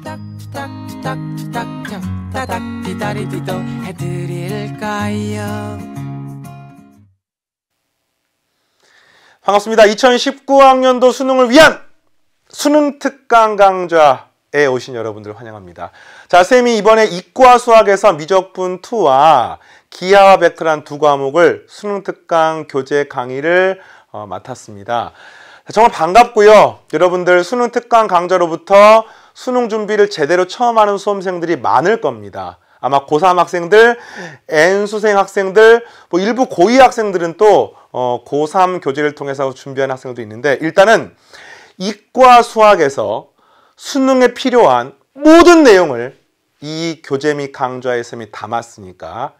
딱딱딱딱딱 따닥 디다리디도 해드릴까요? 반갑습니다. 2019학년도 수능을 위한 수능 특강 강좌에 오신 여러분들 환영합니다. 자, 쌤이 이번에 이과 수학에서 미적분 2와 기하와 벡터란 두 과목을 수능 특강 교재 강의를 맡았습니다. 정말 반갑고요. 여러분들 수능 특강 강좌로부터 수능 준비를 제대로 처음 하는 수험생들이 많을 겁니다. 아마 고3 학생들, N수생 학생들, 뭐 일부 고2 학생들은 또 고3 교재를 통해서 준비하는 학생들도 있는데, 일단은 이과 수학에서 수능에 필요한 모든 내용을 이 교재 및 강좌에 쌤이 담았으니까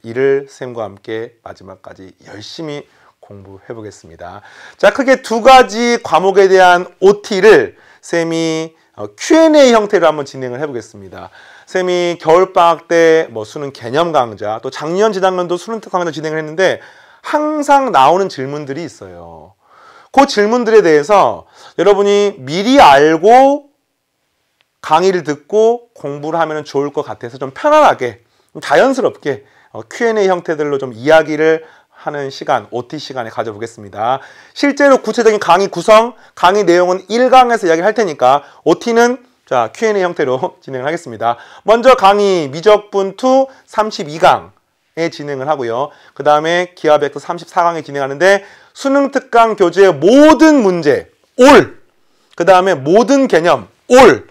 이를 쌤과 함께 마지막까지 열심히 공부해 보겠습니다. 자, 크게 두 가지 과목에 대한 OT를 쌤이 Q&A 형태로 한번 진행을 해 보겠습니다. 쌤이 겨울방학 때 뭐 수능 개념 강좌, 또 작년 재작년도 수능 특강 강좌 진행을 했는데 항상 나오는 질문들이 있어요. 그 질문들에 대해서 여러분이 미리 알고 강의를 듣고 공부를 하면 좋을 것 같아서 좀 편안하게, 좀 자연스럽게 Q&A 형태들로 좀 이야기를 하는 시간, OT 시간에 가져보겠습니다. 실제로 구체적인 강의 구성, 강의 내용은 1강에서 이야기할 테니까 OT는 자, Q&A 형태로 진행을 하겠습니다. 먼저 강의 미적분 2 32강에 진행을 하고요. 그 다음에 기하 벡터 34강에 진행하는데 수능 특강 교재의 모든 문제 올, 그 다음에 모든 개념 올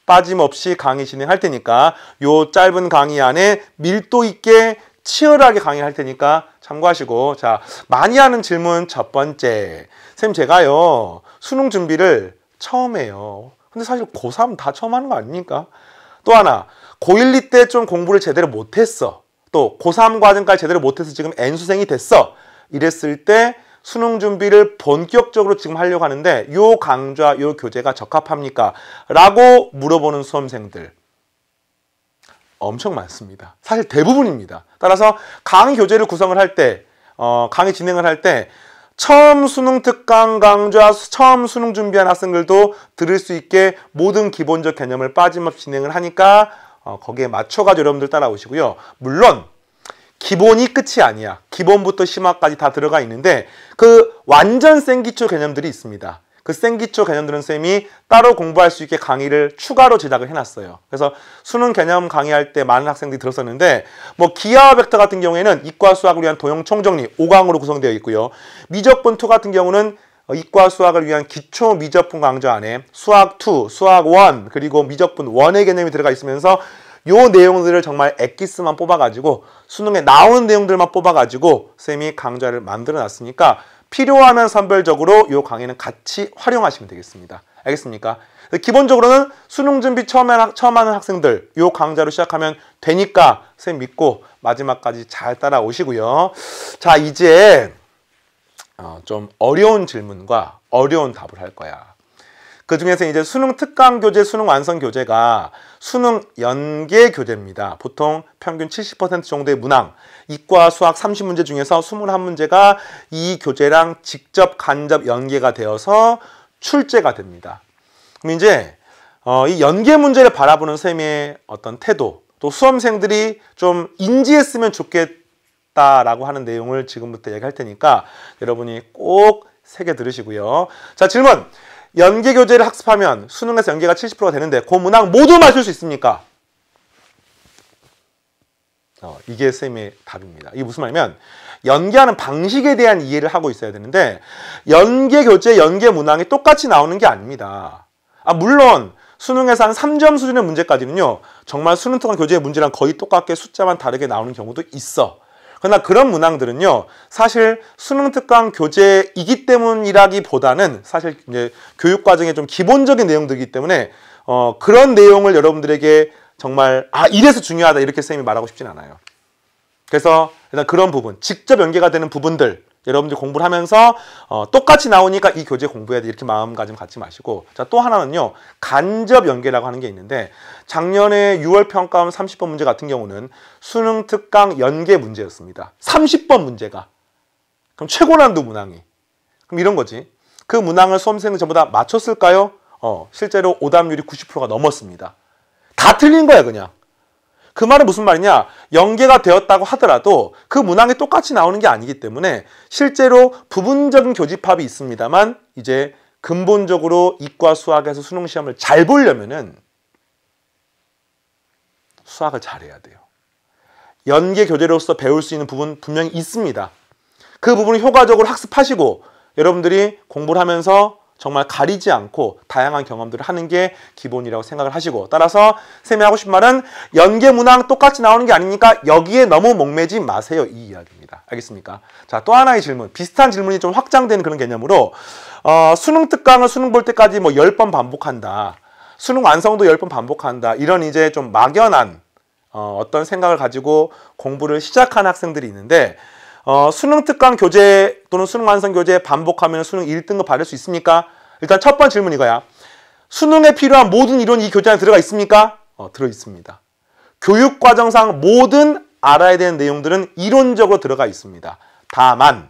빠짐없이 강의 진행할 테니까 요 짧은 강의 안에 밀도 있게 치열하게 강의할 테니까 참고하시고, 자, 많이 하는 질문 첫 번째. 쌤, 제가요 수능 준비를 처음 해요. 근데 사실 고3 다 처음 하는 거 아닙니까? 또 하나, 고1, 2 때 좀 공부를 제대로 못했어. 또 고3 과정까지 제대로 못해서 지금 N수생이 됐어. 이랬을 때 수능 준비를 본격적으로 지금 하려고 하는데 요 강좌, 요 교재가 적합합니까? 라고 물어보는 수험생들 엄청 많습니다. 사실 대부분입니다. 따라서 강의 교재를 구성을 할 때, 강의 진행을 할 때 처음 수능 특강 강좌, 처음 수능 준비한 학생들도 들을 수 있게 모든 기본적 개념을 빠짐없이 진행을 하니까 거기에 맞춰가지고 여러분들 따라오시고요. 물론 기본이 끝이 아니야. 기본부터 심화까지 다 들어가 있는데 그 완전 생기초 개념들이 있습니다. 그 생기초 개념들은 쌤이 따로 공부할 수 있게 강의를 추가로 제작을 해놨어요. 그래서 수능 개념 강의할 때 많은 학생들이 들었었는데, 뭐 기하와 벡터 같은 경우에는 이과 수학을 위한 도형 총정리 5강으로 구성되어 있고요. 미적분 2 같은 경우는 이과 수학을 위한 기초 미적분 강좌 안에 수학 2, 수학 1, 그리고 미적분 1의 개념이 들어가 있으면서 요 내용들을 정말 엑기스만 뽑아가지고 수능에 나오는 내용들만 뽑아가지고 쌤이 강좌를 만들어 놨으니까 필요하면 선별적으로 이 강의는 같이 활용하시면 되겠습니다. 알겠습니까? 기본적으로는 수능 준비 처음 하는 학생들 이 강좌로 시작하면 되니까 쌤 믿고 마지막까지 잘 따라오시고요. 자, 이제 좀 어려운 질문과 어려운 답을 할 거야. 그 중에서 이제 수능 특강 교재, 수능 완성 교재가 수능 연계 교재입니다. 보통 평균 70% 정도의 문항, 이과 수학 30문제 중에서 21문제가 이 교재랑 직접 간접 연계가 되어서 출제가 됩니다. 그럼 이제 이 연계 문제를 바라보는 쌤의 어떤 태도, 또 수험생들이 좀 인지했으면 좋겠다라고 하는 내용을 지금부터 얘기할 테니까 여러분이 꼭 새겨 들으시고요. 자, 질문! 연계 교재를 학습하면 수능에서 연계가 70%가 되는데 그 문항 모두 맞출 수 있습니까? 이게 쌤의 답입니다. 이게 무슨 말이냐면 연계하는 방식에 대한 이해를 하고 있어야 되는데 연계 교재, 연계 문항이 똑같이 나오는 게 아닙니다. 물론 수능에서 한 3점 수준의 문제까지는요, 정말 수능 특강 교재의 문제랑 거의 똑같게 숫자만 다르게 나오는 경우도 있어. 그러나 그런 문항들은요, 사실 수능 특강 교재이기 때문이라기보다는 사실 이제 교육 과정의 좀 기본적인 내용들이기 때문에 그런 내용을 여러분들에게 정말 이래서 중요하다 이렇게 쌤이 말하고 싶진 않아요. 그래서 일단 그런 부분, 직접 연계가 되는 부분들 여러분들 공부를 하면서 똑같이 나오니까 이 교재 공부해야 돼 이렇게 마음가짐 갖지 마시고, 자, 또 하나는요, 간접 연계라고 하는 게 있는데 작년에 6월 평가원 30번 문제 같은 경우는 수능 특강 연계 문제였습니다. 30번 문제가. 그럼 최고 난도 문항이. 그럼 이런 거지. 그 문항을 수험생은 전부 다 맞췄을까요? 실제로 오답률이 90%가 넘었습니다. 다 틀린 거야 그냥. 그 말은 무슨 말이냐? 연계가 되었다고 하더라도 그 문항이 똑같이 나오는 게 아니기 때문에 실제로 부분적인 교집합이 있습니다만 이제 근본적으로 이과 수학에서 수능 시험을 잘 보려면은 수학을 잘해야 돼요. 연계 교재로서 배울 수 있는 부분 분명히 있습니다. 그 부분을 효과적으로 학습하시고 여러분들이 공부를 하면서 정말 가리지 않고 다양한 경험들을 하는 게 기본이라고 생각을 하시고, 따라서 쌤이 하고 싶은 말은 연계 문항 똑같이 나오는 게 아니니까 여기에 너무 목매지 마세요, 이 이야기입니다. 알겠습니까? 자, 또 하나의 질문, 비슷한 질문이 좀 확장되는 그런 개념으로 수능 특강을 수능 볼 때까지 뭐 10번 반복한다, 수능 완성도 10번 반복한다, 이런 이제 좀 막연한 어떤 생각을 가지고 공부를 시작한 학생들이 있는데, 수능 특강 교재 또는 수능 완성 교재 반복하면 수능 1등급 받을 수 있습니까? 일단 첫 번째 질문 이거야. 수능에 필요한 모든 이론이 이 교재 안에 들어가 있습니까? 들어 있습니다. 교육과정상 모든 알아야 되는 내용들은 이론적으로 들어가 있습니다. 다만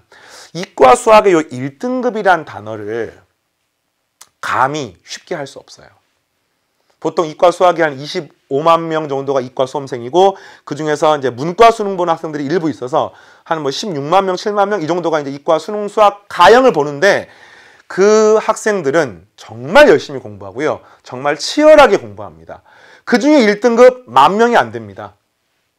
이과 수학의 요 1등급이란 단어를 감히 쉽게 할 수 없어요. 보통 이과 수학이 한 25만 명 정도가 이과 수험생이고, 그 중에서 이제 문과 수능 보는 학생들이 일부 있어서 한 뭐 16만 명, 7만 명 이 정도가 이제 이과 수능 수학 가형을 보는데, 그 학생들은 정말 열심히 공부하고요. 정말 치열하게 공부합니다. 그 중에 1등급 10,000명이 안 됩니다.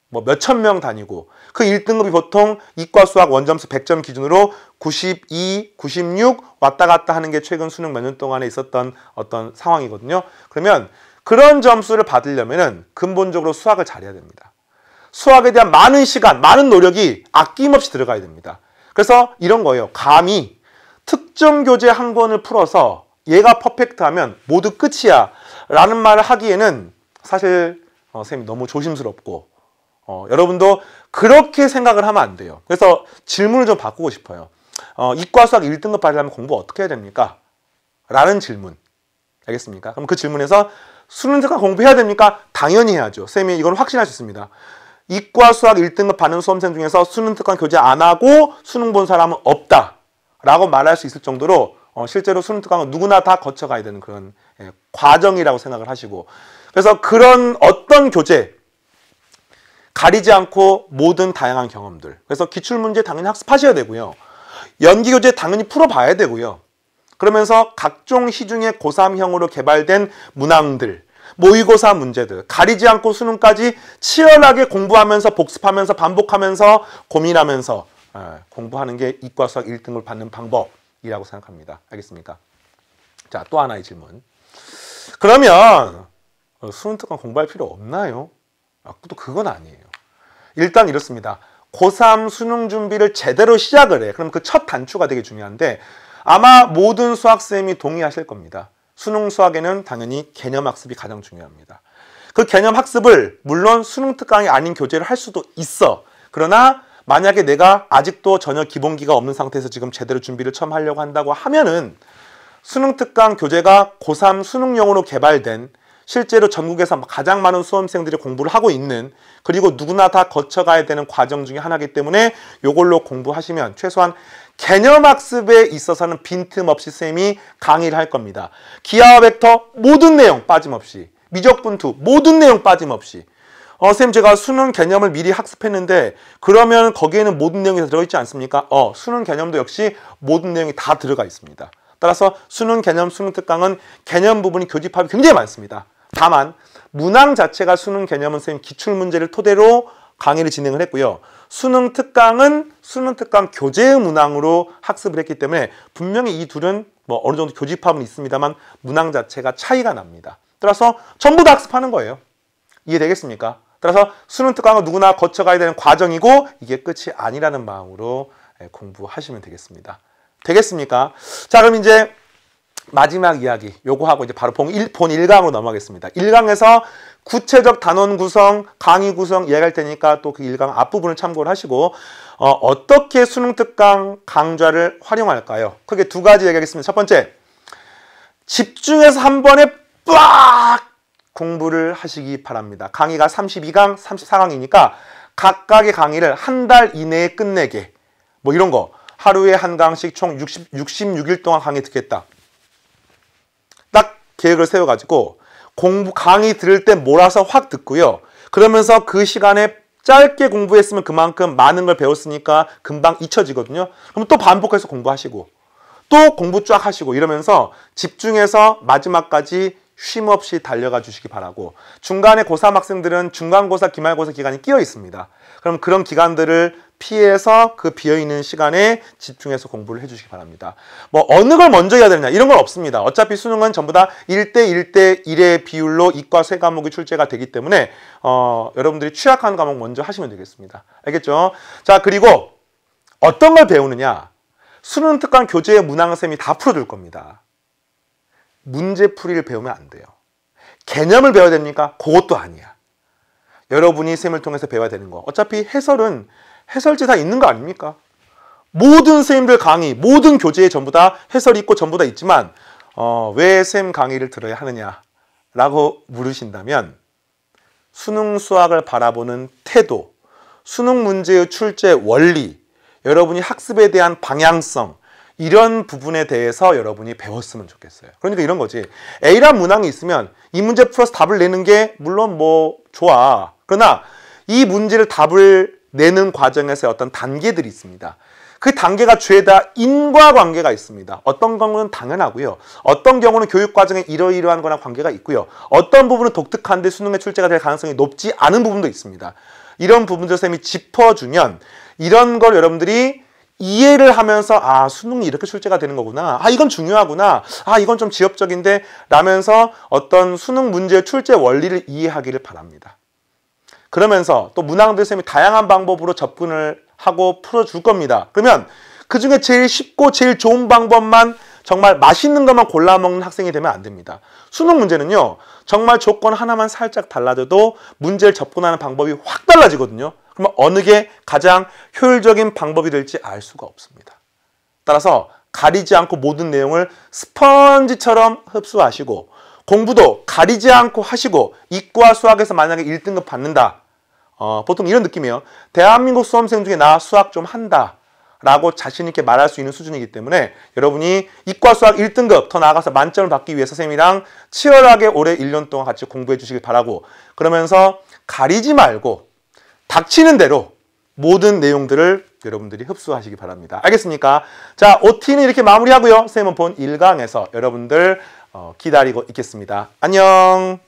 뭐 몇천 명 다니고, 그 1등급이 보통 이과 수학 원점수 100점 기준으로 92, 96 왔다 갔다 하는 게 최근 수능 몇 년 동안에 있었던 어떤 상황이거든요. 그러면 그런 점수를 받으려면은 근본적으로 수학을 잘해야 됩니다. 수학에 대한 많은 시간, 많은 노력이 아낌없이 들어가야 됩니다. 그래서 이런 거예요. 감히 특정 교재 한 권을 풀어서 얘가 퍼펙트하면 모두 끝이야 라는 말을 하기에는 사실 선생님이 너무 조심스럽고, 여러분도 그렇게 생각을 하면 안 돼요. 그래서 질문을 좀 바꾸고 싶어요. 이과 수학 1등급 받으려면 공부 어떻게 해야 됩니까? 라는 질문. 알겠습니까? 그럼 그 질문에서 수능 특강 공부해야 됩니까? 당연히 해야죠. 쌤이 이건 확신할 수 있습니다. 이과 수학 1등급 받는 수험생 중에서 수능 특강 교재 안 하고 수능 본 사람은 없다 라고 말할 수 있을 정도로 실제로 수능 특강은 누구나 다 거쳐가야 되는 그런 과정이라고 생각을 하시고, 그래서 그런 어떤 교재 가리지 않고 모든 다양한 경험들, 그래서 기출문제 당연히 학습하셔야 되고요. 연기교재 당연히 풀어봐야 되고요. 그러면서 각종 시중의 고3형으로 개발된 문항들, 모의고사 문제들 가리지 않고 수능까지 치열하게 공부하면서 복습하면서 반복하면서 고민하면서 공부하는 게 이과 수학 1등을 받는 방법이라고 생각합니다. 알겠습니까? 자, 또 하나의 질문. 그러면 수능 특강 공부할 필요 없나요? 또 그건 아니에요. 일단 이렇습니다. 고3 수능 준비를 제대로 시작을 해. 그럼 그 첫 단추가 되게 중요한데, 아마 모든 수학쌤이 동의하실 겁니다. 수능 수학에는 당연히 개념 학습이 가장 중요합니다. 그 개념 학습을 물론 수능 특강이 아닌 교재를 할 수도 있어. 그러나 만약에 내가 아직도 전혀 기본기가 없는 상태에서 지금 제대로 준비를 처음 하려고 한다고 하면은 수능 특강 교재가 고3 수능용으로 개발된, 실제로 전국에서 가장 많은 수험생들이 공부를 하고 있는, 그리고 누구나 다 거쳐가야 되는 과정 중에 하나이기 때문에 이걸로 공부하시면 최소한 개념학습에 있어서는 빈틈없이 쌤이 강의를 할 겁니다. 기하와 벡터 모든 내용 빠짐없이, 미적분투 모든 내용 빠짐없이. 쌤 제가 수능 개념을 미리 학습했는데 그러면 거기에는 모든 내용이 들어있지 않습니까? 수능 개념도 역시 모든 내용이 다 들어가 있습니다. 따라서 수능 개념, 수능 특강은 개념 부분이 교집합이 굉장히 많습니다. 다만 문항 자체가 수능 개념은 쌤 기출문제를 토대로 강의를 진행을 했고요. 수능 특강은 수능 특강 교재의 문항으로 학습을 했기 때문에 분명히 이 둘은 뭐 어느 정도 교집합은 있습니다만 문항 자체가 차이가 납니다. 따라서 전부 다 학습하는 거예요. 이해되겠습니까? 따라서 수능 특강은 누구나 거쳐가야 되는 과정이고 이게 끝이 아니라는 마음으로 공부하시면 되겠습니다. 되겠습니까? 자, 그럼 이제 마지막 이야기 요거 하고 이제 바로 본 1강으로 넘어가겠습니다. 1강에서 구체적 단원 구성, 강의 구성 이야기할 테니까 또 그 1강 앞부분을 참고를 하시고 어떻게 수능 특강 강좌를 활용할까요? 크게 두 가지 얘기하겠습니다. 첫 번째, 집중해서 한 번에 빡 공부를 하시기 바랍니다. 강의가 32강, 34강이니까 각각의 강의를 한 달 이내에 끝내게, 뭐 이런 거. 하루에 한 강씩 총 66일 동안 강의 듣겠다. 딱 계획을 세워가지고 강의 들을 때 몰아서 확 듣고요. 그러면서 그 시간에 짧게 공부했으면 그만큼 많은 걸 배웠으니까 금방 잊혀지거든요. 그럼 또 반복해서 공부하시고 또 공부 쫙 하시고 이러면서 집중해서 마지막까지 쉼 없이 달려가 주시기 바라고, 중간에 고3 학생들은 중간고사, 기말고사 기간이 끼어 있습니다. 그럼 그런 기간들을 피해서 그 비어있는 시간에 집중해서 공부를 해주시기 바랍니다. 뭐 어느 걸 먼저 해야 되느냐 이런 건 없습니다. 어차피 수능은 전부 다 1대 1의 비율로 이과 세 과목이 출제가 되기 때문에 여러분들이 취약한 과목 먼저 하시면 되겠습니다. 알겠죠? 자, 그리고 어떤 걸 배우느냐, 수능 특강 교재의 문항쌤이 다 풀어줄 겁니다. 문제풀이를 배우면 안 돼요. 개념을 배워야 됩니까? 그것도 아니야. 여러분이 쌤을 통해서 배워야 되는 거, 어차피 해설은 해설지 다 있는 거 아닙니까? 모든 선생님들 강의, 모든 교재에 전부 다 해설이 있고 전부 다 있지만 왜 쌤 강의를 들어야 하느냐라고 물으신다면, 수능 수학을 바라보는 태도, 수능 문제의 출제 원리, 여러분이 학습에 대한 방향성, 이런 부분에 대해서 여러분이 배웠으면 좋겠어요. 그러니까 이런 거지. A란 문항이 있으면 이 문제 풀어서 답을 내는 게 물론 뭐 좋아. 그러나 이 문제를 답을 내는 과정에서 어떤 단계들이 있습니다. 그 단계가 죄다 인과관계가 있습니다. 어떤 경우는 당연하고요. 어떤 경우는 교육과정에 이러이러한 거랑 관계가 있고요. 어떤 부분은 독특한데 수능에 출제가 될 가능성이 높지 않은 부분도 있습니다. 이런 부분들 쌤이 짚어주면 이런 걸 여러분들이 이해를 하면서 아, 수능이 이렇게 출제가 되는 거구나. 아, 이건 중요하구나. 아, 이건 좀 지엽적인데 라면서 어떤 수능 문제의 출제 원리를 이해하기를 바랍니다. 그러면서 또 문항들 쌤이 다양한 방법으로 접근을 하고 풀어줄 겁니다. 그러면 그 중에 제일 쉽고 제일 좋은 방법만, 정말 맛있는 것만 골라 먹는 학생이 되면 안 됩니다. 수능 문제는요, 정말 조건 하나만 살짝 달라져도 문제를 접근하는 방법이 확 달라지거든요. 그러면 어느 게 가장 효율적인 방법이 될지 알 수가 없습니다. 따라서 가리지 않고 모든 내용을 스펀지처럼 흡수하시고, 공부도 가리지 않고 하시고, 이과 수학에서 만약에 1등급 받는다. 보통 이런 느낌이에요. 대한민국 수험생 중에 나 수학 좀 한다 라고 자신 있게 말할 수 있는 수준이기 때문에 여러분이 이과 수학 1등급, 더 나아가서 만점을 받기 위해서 선생님이랑 치열하게 올해 1년 동안 같이 공부해 주시길 바라고, 그러면서 가리지 말고 닥치는 대로 모든 내용들을 여러분들이 흡수하시기 바랍니다. 알겠습니까? 자, OT는 이렇게 마무리하고요. 선생님은 본 1강에서 여러분들 기다리고 있겠습니다. 안녕.